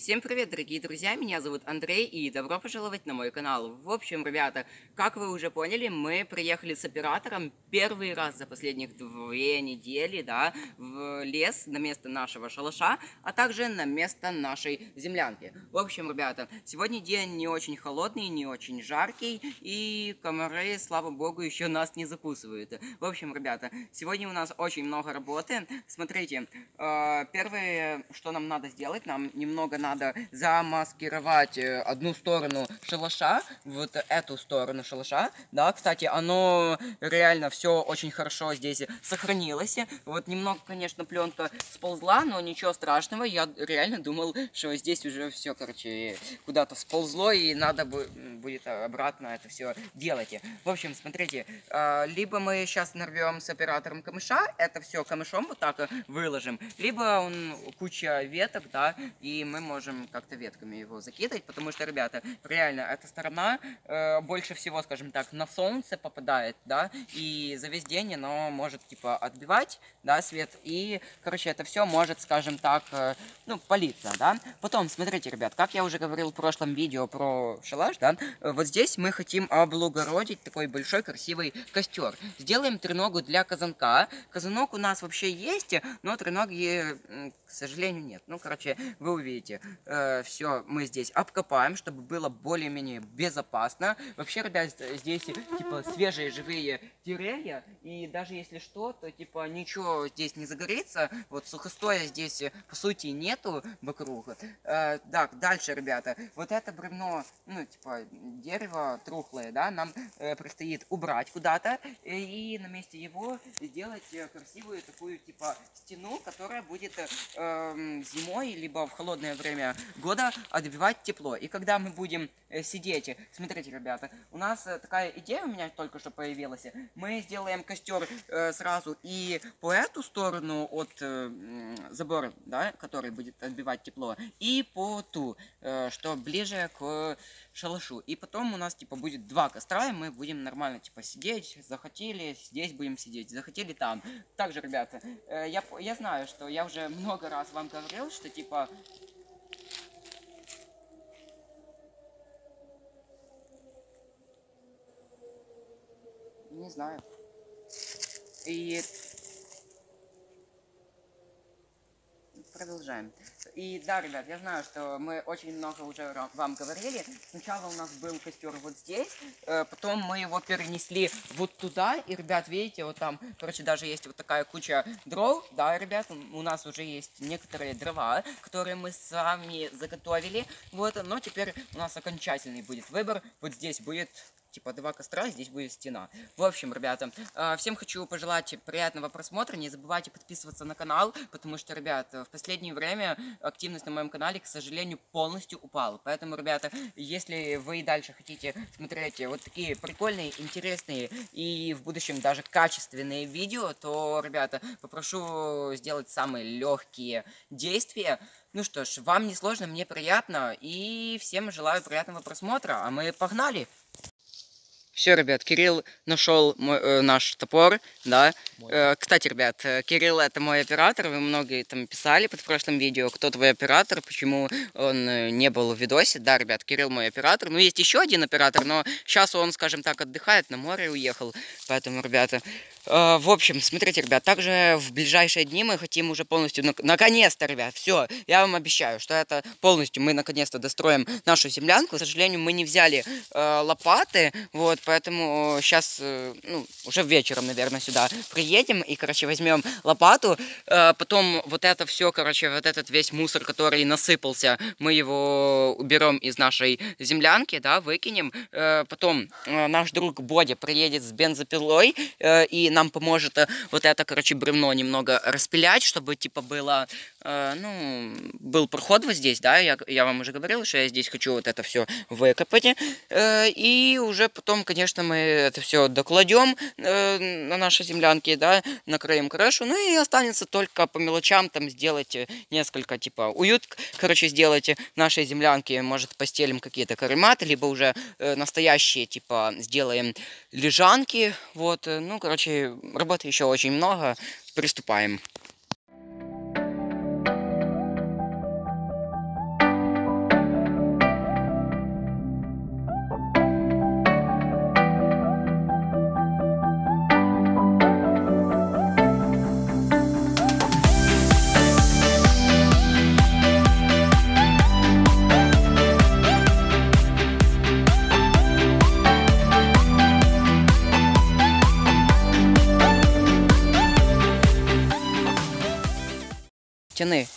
Всем привет, дорогие друзья, меня зовут Андрей и добро пожаловать на мой канал. В общем, ребята, как вы уже поняли, мы приехали с оператором первый раз за последних 2 недели, да, в лес на место нашего шалаша, а также на место нашей землянки. В общем, ребята, сегодня день не очень холодный, не очень жаркий, и комары, слава богу, еще нас не закусывают. В общем, ребята, сегодня у нас очень много работы. Смотрите, первое, что нам надо сделать, нам немного надо замаскировать одну сторону шалаша, вот эту сторону шалаша, да, кстати, оно реально все очень хорошо здесь сохранилось, вот немного, конечно, пленка сползла, но ничего страшного, я реально думал, что здесь уже все, короче, куда-то сползло, и надо будет обратно это все делать. В общем, смотрите, либо мы сейчас нарвем с оператором камыша, это все камышом вот так выложим, либо он куча веток, да, и мы можем как-то ветками его закидывать, потому что, ребята, реально, эта сторона больше всего, скажем так, на солнце попадает, да, и за весь день оно может, типа, отбивать, да, свет, и, короче, это все может, скажем так, ну, палиться, да. Потом, смотрите, ребят, как я уже говорил в прошлом видео про шалаш, да, вот здесь мы хотим облагородить такой большой красивый костер. Сделаем треногу для казанка. Казанок у нас вообще есть, но треноги, к сожалению, нет. Ну, короче, вы увидите. Все мы здесь обкопаем, чтобы было более-менее безопасно. Вообще, ребят, здесь, типа, свежие живые деревья, и даже если что, то, типа, ничего здесь не загорится. Вот сухостоя здесь, по сути, нету вокруг. Так, дальше, ребята, вот это бревно, ну, типа, дерево трухлое, да, нам предстоит убрать куда-то, и на месте его сделать красивую такую, типа, стену, которая будет зимой, либо в холодное время года отбивать тепло. И когда мы будем сидеть, смотрите, ребята, у нас такая идея у меня только что появилась. Мы сделаем костер сразу и по эту сторону от забора, да, который будет отбивать тепло, и по ту, что ближе к шалашу. И потом у нас, типа, будет 2 костра, и мы будем нормально, типа, сидеть. Захотели, здесь будем сидеть, захотели там. Также, ребята, я знаю, что я уже много раз вам говорил, что, типа, не знаю. И продолжаем. И да, ребят, я знаю, что мы очень много уже вам говорили. Сначала у нас был костер вот здесь, потом мы его перенесли вот туда. И, ребят, видите, вот там, короче, даже есть вот такая куча дров. Да, ребят, у нас уже есть некоторые дрова, которые мы сами заготовили. Вот, но теперь у нас окончательный будет выбор. Вот здесь будет, типа, 2 костра, здесь будет стена. В общем, ребята, всем хочу пожелать приятного просмотра. Не забывайте подписываться на канал, потому что, ребята, в последнее время активность на моем канале, к сожалению, полностью упала. Поэтому, ребята, если вы и дальше хотите смотреть вот такие прикольные, интересные и в будущем даже качественные видео, то, ребята, попрошу сделать самые легкие действия. Ну что ж, вам не сложно, мне приятно, и всем желаю приятного просмотра, а мы погнали! Все, ребят, Кирилл нашел наш топор, да. Кстати, ребят, Кирилл это мой оператор, вы многие там писали под прошлым видео, кто твой оператор, почему он не был в видосе. Да, ребят, Кирилл мой оператор. Ну, есть еще один оператор, но сейчас он, скажем так, отдыхает, на море уехал. Поэтому, ребята, в общем, смотрите, ребят, также в ближайшие дни мы хотим уже полностью, наконец-то, ребят, все, я вам обещаю, что это полностью мы наконец-то достроим нашу землянку. К сожалению, мы не взяли лопаты, вот, поэтому сейчас, ну, уже вечером, наверное, сюда приедем и, короче, возьмем лопату, потом вот это все, короче, вот этот весь мусор, который насыпался, мы его уберем из нашей землянки, да, выкинем, потом наш друг Бодя приедет с бензопилой и нам поможет вот это, короче, бревно немного распилять, чтобы, типа, было, ну, был проход вот здесь, да, я вам уже говорил, что я здесь хочу вот это все выкопать, и уже потом, конечно, мы это все докладем на нашей землянке, да, накроем крышу, ну и останется только по мелочам там сделать несколько, типа, уют, короче, сделать в нашей землянке, может, постелим какие-то карематы, либо уже настоящие, типа, сделаем лежанки, вот, ну, короче, работы еще очень много, приступаем. Чины.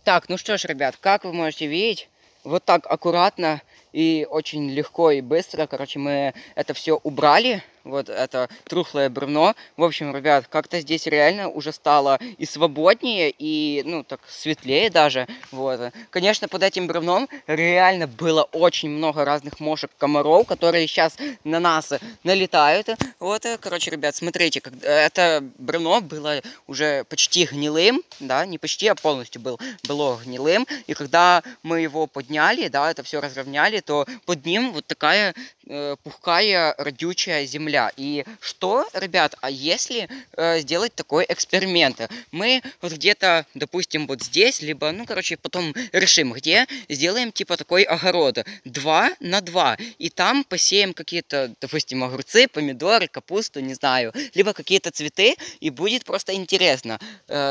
Так, ну что ж, ребят, как вы можете видеть, вот так аккуратно и очень легко и быстро, короче, мы это все убрали. Вот это трухлое бревно. В общем, ребят, как-то здесь реально уже стало и свободнее, и, ну, так светлее даже. Вот. Конечно, под этим бревном реально было очень много разных мошек, комаров, которые сейчас на нас налетают. Вот, короче, ребят, смотрите, это бревно было уже почти гнилым, да, не почти, а полностью было гнилым. И когда мы его подняли, да, это все разровняли, то под ним вот такая пухкая родючая земля. И что, ребят, а если сделать такой эксперимент? Мы вот где-то, допустим, вот здесь, либо, ну, короче, потом решим, где сделаем типа такой огород 2 на 2. И там посеем какие-то, допустим, огурцы, помидоры, капусту, не знаю, либо какие-то цветы. И будет просто интересно,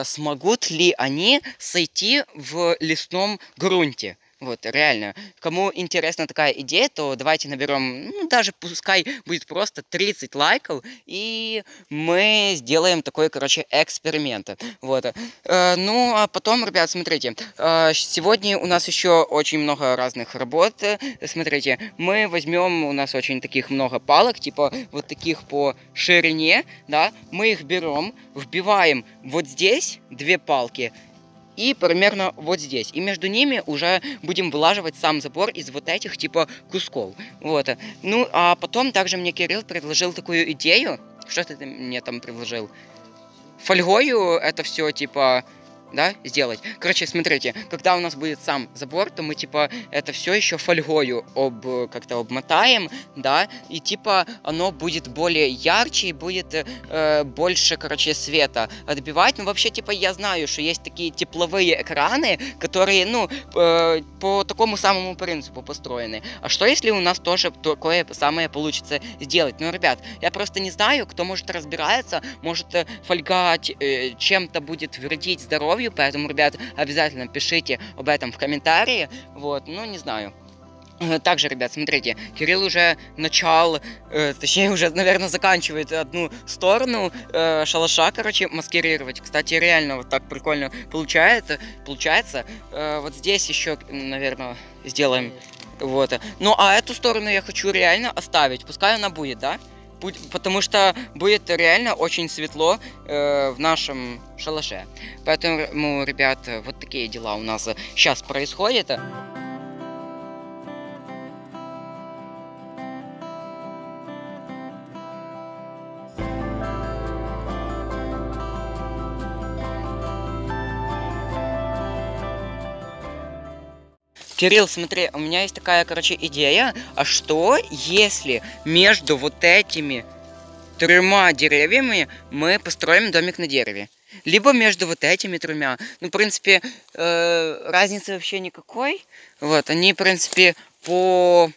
смогут ли они сойти в лесном грунте. Вот, реально. Кому интересна такая идея, то давайте наберем, ну, даже пускай будет просто 30 лайков, и мы сделаем такой, короче, эксперимент. Вот. Ну, а потом, ребят, смотрите, сегодня у нас еще очень много разных работ. Смотрите, мы возьмем, у нас очень таких много палок, типа вот таких по ширине, да, мы их берем, вбиваем вот здесь 2 палки, и примерно вот здесь. И между ними уже будем вылаживать сам забор из вот этих типа кусков. Вот. Ну, а потом также мне Кирилл предложил такую идею. Что ты мне там предложил? Фольгою это все типа... Да, сделать. Короче, смотрите, когда у нас будет сам забор, то мы типа это все еще фольгою как-то обмотаем, да, и типа оно будет более ярче и будет больше, короче, света отбивать. Ну, вообще, типа, я знаю, что есть такие тепловые экраны, которые, ну, по такому самому принципу построены. А что если у нас тоже такое самое получится сделать? Ну, ребят, я просто не знаю, кто может разбирается, может фольга чем-то будет вредить здоровью. Поэтому, ребят, обязательно пишите об этом в комментарии. Вот, ну, не знаю. Также, ребят, смотрите, Кирилл уже начал, точнее, уже, наверное, заканчивает одну сторону шалаша, короче, маскировать. Кстати, реально вот так прикольно получается. Вот здесь еще, наверное, сделаем. Вот. Ну, а эту сторону я хочу реально оставить. Пускай она будет, да? Потому что будет реально очень светло в нашем шалаше. Поэтому, ребят, вот такие дела у нас сейчас происходят. Кирилл, смотри, у меня есть такая, короче, идея. А что, если между вот этими 3 деревьями мы построим домик на дереве? Либо между вот этими 3. Ну, в принципе, разницы вообще никакой. Вот, они, в принципе, ну,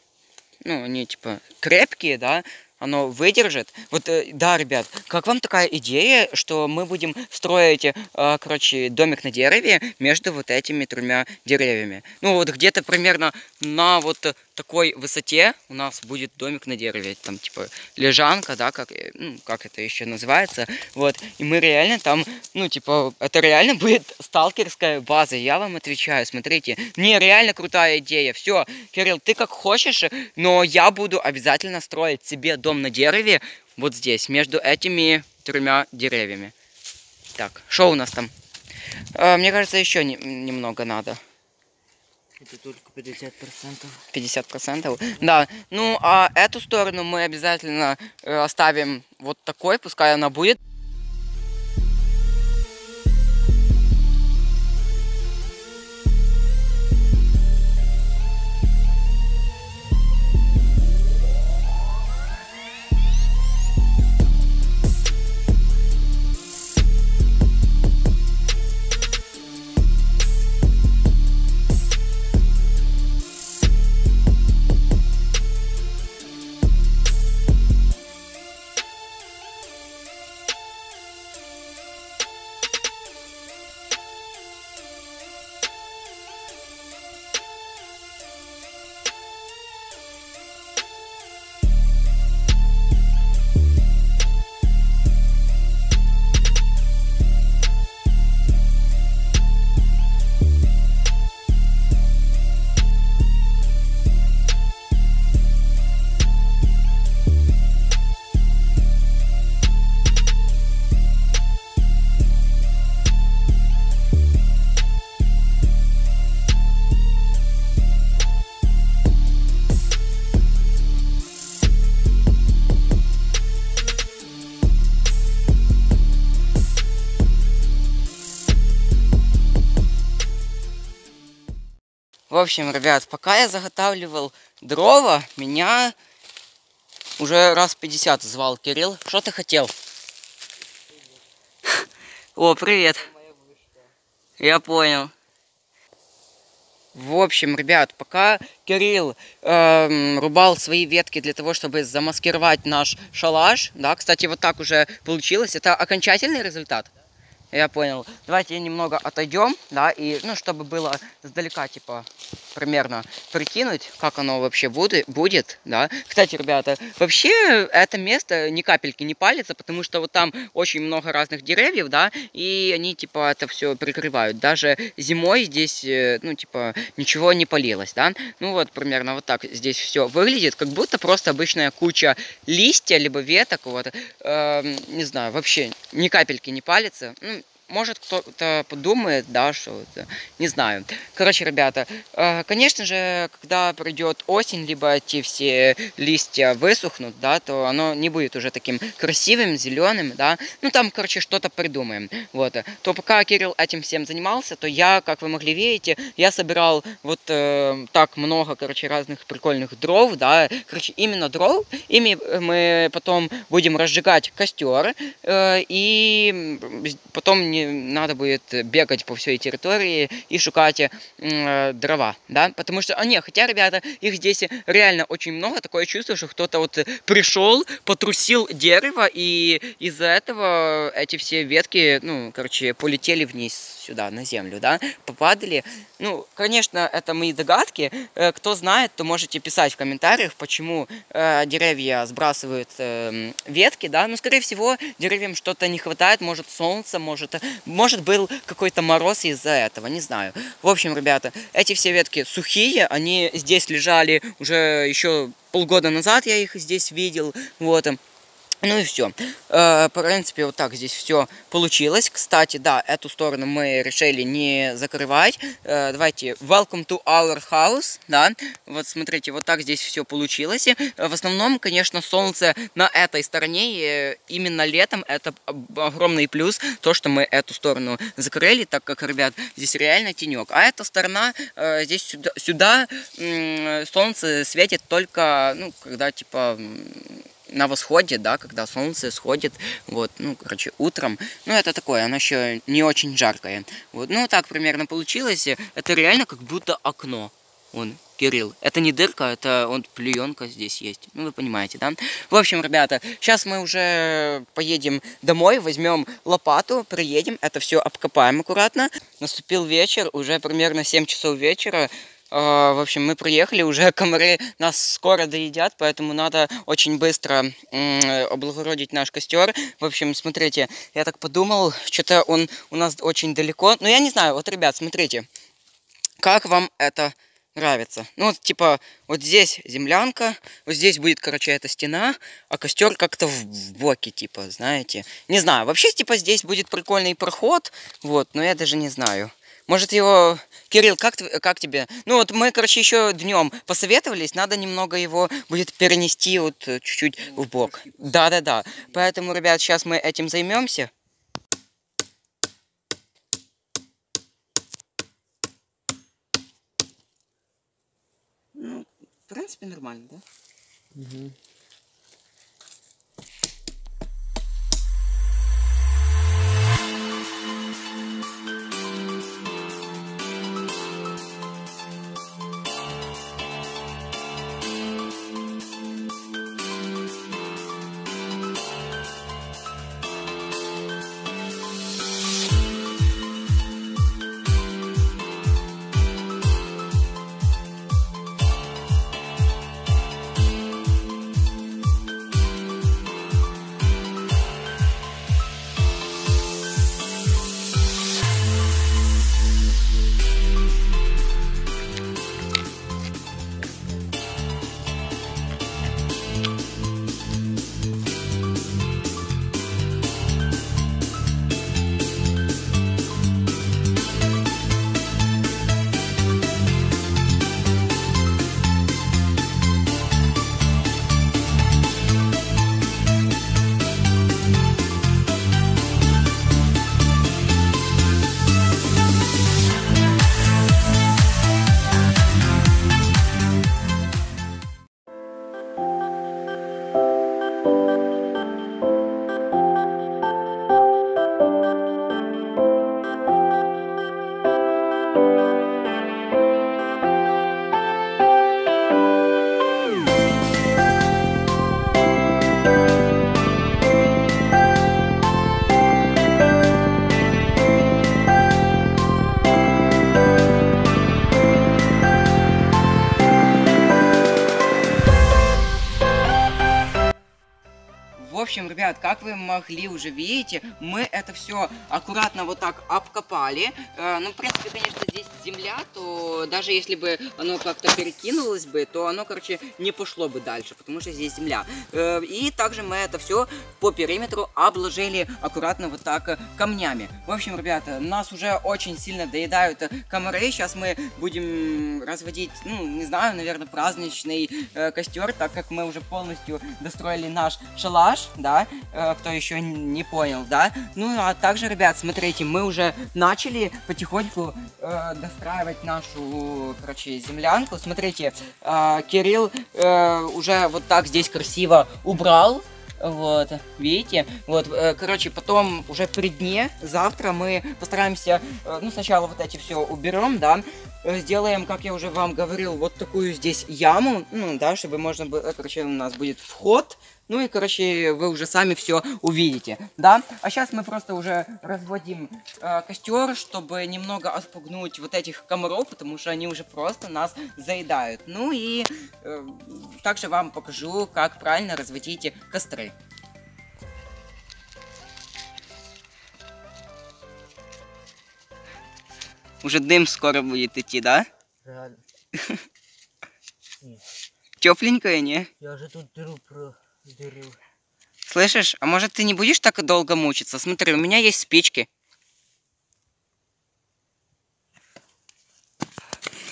они, типа, крепкие, да? Оно выдержит. Вот, да, ребят, как вам такая идея, что мы будем строить, короче, домик на дереве между вот этими 3 деревьями? Ну, вот где-то примерно на вот такой высоте у нас будет домик на дереве. Там, типа, лежанка, да, как это еще называется. Вот, и мы реально там, ну, типа, это реально будет сталкерская база, я вам отвечаю, смотрите. Не, реально крутая идея. Все, Кирилл, ты как хочешь, но я буду обязательно строить себе дом на дереве вот здесь, между этими 3 деревьями. Так, что у нас там? Мне кажется, еще немного надо. Это только 50%. 50%? Да. Ну, а эту сторону мы обязательно оставим вот такой, пускай она будет. В общем, ребят, пока я заготавливал дрова, меня уже раз 50 звал Кирилл. Что ты хотел? О, привет. Я понял. В общем, ребят, пока Кирилл рубал свои ветки для того, чтобы замаскировать наш шалаш, да, кстати, вот так уже получилось. Это окончательный результат? Я понял. Давайте немного отойдем, да, и, ну, чтобы было сдалека, типа, примерно прикинуть, как оно вообще будет, да. Кстати, ребята, вообще это место ни капельки не палится, потому что вот там очень много разных деревьев, да, и они, типа, это все прикрывают. Даже зимой здесь, ну, типа, ничего не палилось, да. Ну, вот, примерно вот так здесь все выглядит, как будто просто обычная куча листья, либо веток, вот, не знаю, вообще ни капельки не палится. Ну, может, кто-то подумает, да, что это, не знаю. Короче, ребята, конечно же, когда придет осень, либо эти все листья высохнут, да, то оно не будет уже таким красивым, зеленым, да. Ну, там, короче, что-то придумаем, вот. То пока Кирилл этим всем занимался, то я, как вы могли видеть, я собирал вот так много, короче, разных прикольных дров, да. Короче, именно дров, ими мы потом будем разжигать костер, и потом не надо будет бегать по всей территории и шукать дрова, да, потому что, хотя, ребята, их здесь реально очень много, такое чувство, что кто-то вот пришел, потрусил дерево, и из-за этого эти все ветки, ну, короче, полетели вниз сюда, на землю, да, попадали. Ну, конечно, это мои догадки, кто знает, то можете писать в комментариях, почему деревья сбрасывают ветки, да, ну, скорее всего, деревьям что-то не хватает, может, солнца, может был какой-то мороз из-за этого, не знаю. В общем, ребята, эти все ветки сухие, они здесь лежали уже еще полгода назад, я их здесь видел, вот. Ну и все. В принципе, вот так здесь все получилось. Кстати, да, эту сторону мы решили не закрывать. Давайте, welcome to our house, да. Вот смотрите, вот так здесь все получилось. В основном, конечно, солнце на этой стороне, и именно летом это огромный плюс, то, что мы эту сторону закрыли, так как, ребят, здесь реально тенек. А эта сторона, здесь сюда солнце светит только, ну, когда, типа, на восходе, да, когда солнце сходит, вот, ну, короче, утром, ну, это такое, оно еще не очень жаркое, вот, ну, так примерно получилось, это реально как будто окно, вон, Кирилл, это не дырка, это вот пленка здесь есть, ну, вы понимаете, да, в общем, ребята, сейчас мы уже поедем домой, возьмем лопату, приедем, это все обкопаем аккуратно, наступил вечер, уже примерно 7 часов вечера. В общем, мы приехали, уже комары нас скоро доедят, поэтому надо очень быстро облагородить наш костер. В общем, смотрите, я так подумал, что-то он у нас очень далеко. Но я не знаю, вот, ребят, смотрите, как вам это нравится. Ну, вот, типа, вот здесь землянка, вот здесь будет, короче, эта стена, а костер как-то в боке, типа, знаете. Не знаю, вообще, типа, здесь будет прикольный проход, вот, но я даже не знаю. Может, его... Кирилл, как тебе? Ну, вот мы, короче, еще днем посоветовались, надо немного его будет перенести вот чуть-чуть в бок. Да-да-да. Поэтому, ребят, сейчас мы этим займемся. Ну, в принципе, нормально, да? Угу. В общем, ребят, как вы могли уже видите, мы это все аккуратно вот так обкопали. Ну, в принципе, конечно, здесь земля, то даже если бы оно как-то перекинулось бы, то оно, короче, не пошло бы дальше, потому что здесь земля. И также мы это все по периметру обложили аккуратно вот так камнями. В общем, ребята, нас уже очень сильно доедают комары. Сейчас мы будем разводить, ну, не знаю, наверное, праздничный костер, так как мы уже полностью достроили наш шалаш, да, кто еще не понял, да. Ну, а также, ребят, смотрите, мы уже начали потихоньку достраивать нашу, короче, землянку. Смотрите, Кирилл уже вот так здесь красиво убрал. Вот, видите? Вот, короче, потом уже при дне, завтра мы постараемся, ну, сначала вот эти все уберем, да, сделаем, как я уже вам говорил, вот такую здесь яму, ну, да, чтобы можно было, короче, у нас будет вход, ну, и, короче, вы уже сами все увидите, да. А сейчас мы просто уже разводим костер, чтобы немного отпугнуть вот этих комаров, потому что они уже просто нас заедают. Ну, и также вам покажу, как правильно разводить костры. Уже дым скоро будет идти, да? Реально. Тепленькое, не? Я же тут дыру продырил. Слышишь? А может ты не будешь так долго мучиться? Смотри, у меня есть спички.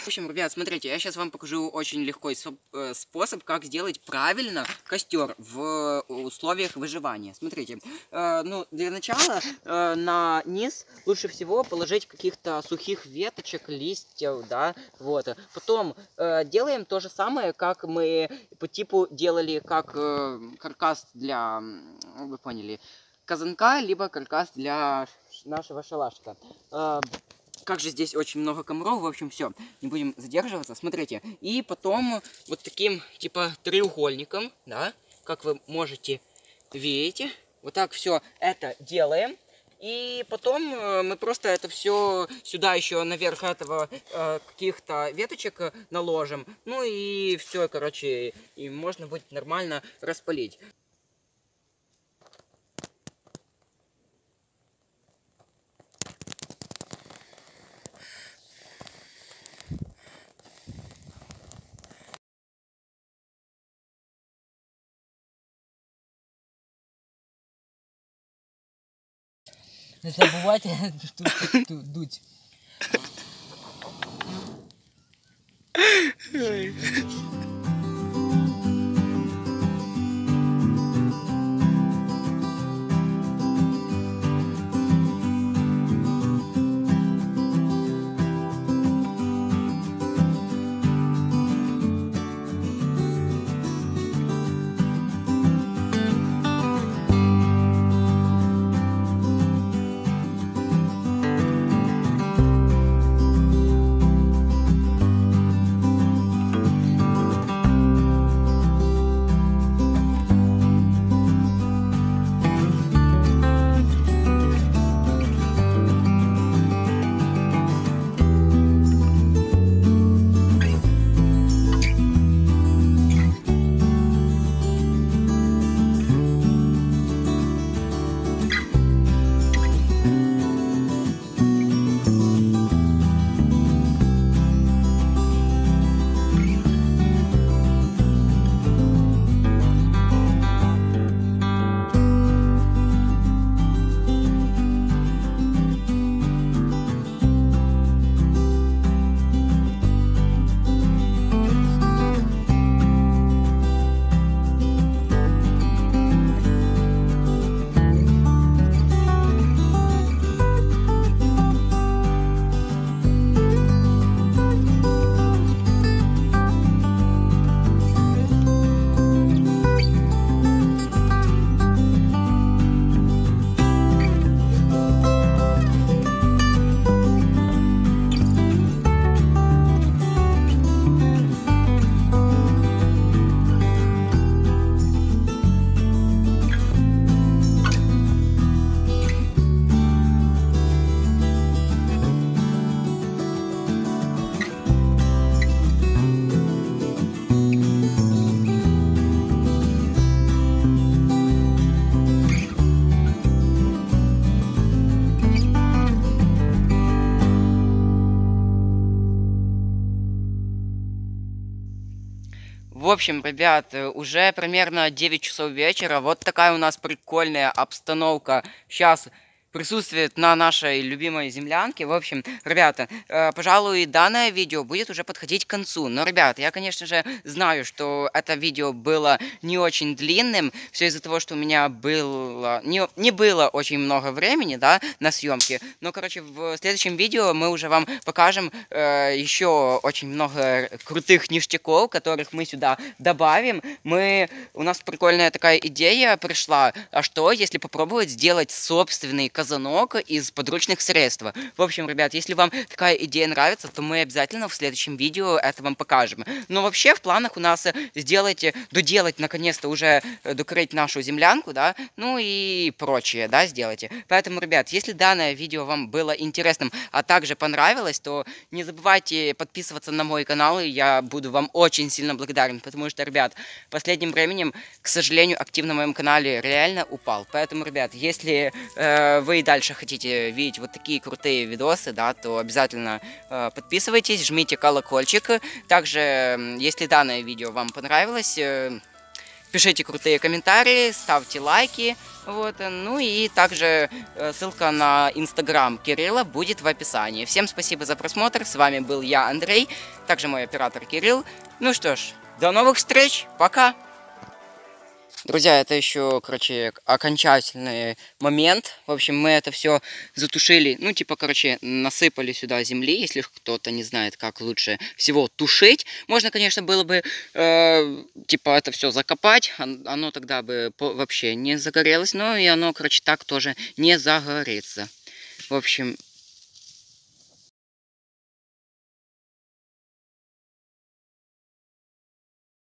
В общем, ребят, смотрите, я сейчас вам покажу очень легкий способ, как сделать правильно костер в условиях выживания. Смотрите, ну, для начала на низ лучше всего положить каких-то сухих веточек, листьев, да, вот. Потом делаем то же самое, как мы по типу делали, как каркас для, вы поняли, казанка, либо каркас для нашего шалашика. Как же здесь очень много комаров, в общем, все, не будем задерживаться, смотрите. И потом вот таким, типа, треугольником, да, как вы можете видеть, вот так все это делаем. И потом мы просто это все сюда еще наверх этого каких-то веточек наложим. Ну и все, короче, и можно будет нормально распалить. Не забувайте дуть. В общем, ребят, уже примерно 9 часов вечера. Вот такая у нас прикольная обстановка сейчас присутствует на нашей любимой землянке. В общем, ребята, пожалуй, данное видео будет уже подходить к концу. Но, ребят, я, конечно же, знаю, что это видео было не очень длинным. Все из-за того, что у меня было не было очень много времени, да, на съемки. Но, короче, в следующем видео мы уже вам покажем еще очень много крутых ништяков, которых мы сюда добавим. У нас прикольная такая идея пришла. А что, если попробовать сделать собственный казанок из подручных средств? В общем, ребят, если вам такая идея нравится, то мы обязательно в следующем видео это вам покажем. Но вообще в планах у нас доделать наконец-то уже, докрыть нашу землянку, да, ну и прочее, да, сделайте. Поэтому, ребят, если данное видео вам было интересным, а также понравилось, то не забывайте подписываться на мой канал, и я буду вам очень сильно благодарен, потому что, ребят, последним временем, к сожалению, актив на моем канале реально упал. Поэтому, ребят, если вы и дальше хотите видеть вот такие крутые видосы, да, то обязательно подписывайтесь, жмите колокольчик. Также, если данное видео вам понравилось, пишите крутые комментарии, ставьте лайки. Вот, ну и также ссылка на инстаграм Кирилла будет в описании. Всем спасибо за просмотр, с вами был я, Андрей, также мой оператор Кирилл. Ну что ж, до новых встреч, пока! Друзья, это еще, короче, окончательный момент. В общем, мы это все затушили. Ну, типа, короче, насыпали сюда земли. Если кто-то не знает, как лучше всего тушить. Можно, конечно, было бы, типа, это все закопать. Оно тогда бы вообще не загорелось. Но и оно, короче, так тоже не загорится. В общем,